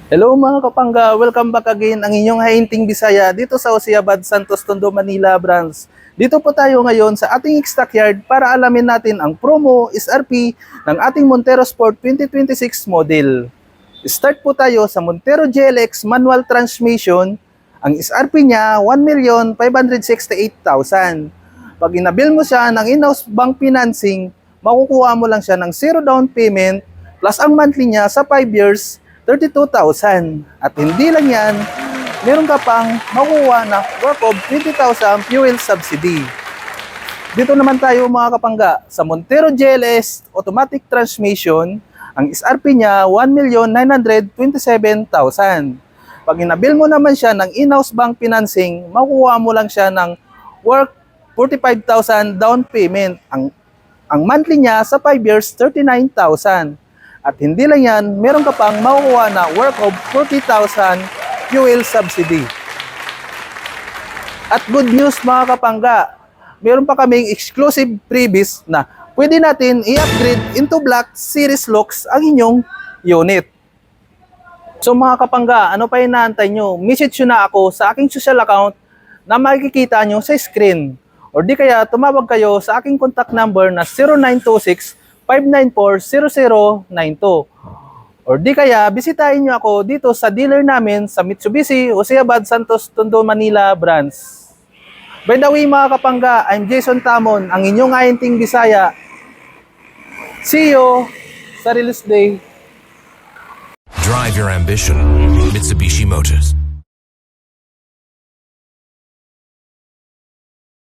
Hello mga kapangga, welcome back again ang inyong Hainting Bisaya dito sa Osiabad, Santos Tondo, Manila branch. Dito po tayo ngayon sa ating stockyard para alamin natin ang promo SRP ng ating Montero Sport 2026 model. Start po tayo sa Montero GLX manual transmission. Ang SRP niya 1,568,000. Pag inabil mo siya ng in-house bank financing, makukuha mo lang siya ng 0 down payment plus ang monthly niya sa 5 years 32,000. At hindi lang yan, meron ka pang makuha na worth of 20,000 fuel subsidy. Dito naman tayo mga kapangga, sa Montero GLS automatic transmission, ang SRP niya 1,927,000. Pag inabil mo naman siya ng in-house bank financing, makukuha mo lang siya ng worth 45,000 down payment. Ang monthly niya sa 5 years 39,000. At hindi lang yan, meron ka pang makukuha na worth of 40,000 fuel subsidy. At good news mga kapangga, meron pa kaming exclusive freebies na pwede natin i-upgrade into Black Series Lux ang inyong unit. So mga kapangga, ano pa inaantay nyo? Message nyo na ako sa aking social account na makikita nyo sa screen. Or di kaya tumawag kayo sa aking contact number na 0926-594-0092. Or di kaya, bisitahin nyo ako dito sa dealer namin sa Mitsubishi, Osiabad, Santos Tondo, Manila branch. By the way mga kapangga, I'm Jason Tamon, ang inyong Hainting Bisaya. See you sa release day. Drive your ambition, Mitsubishi Motors.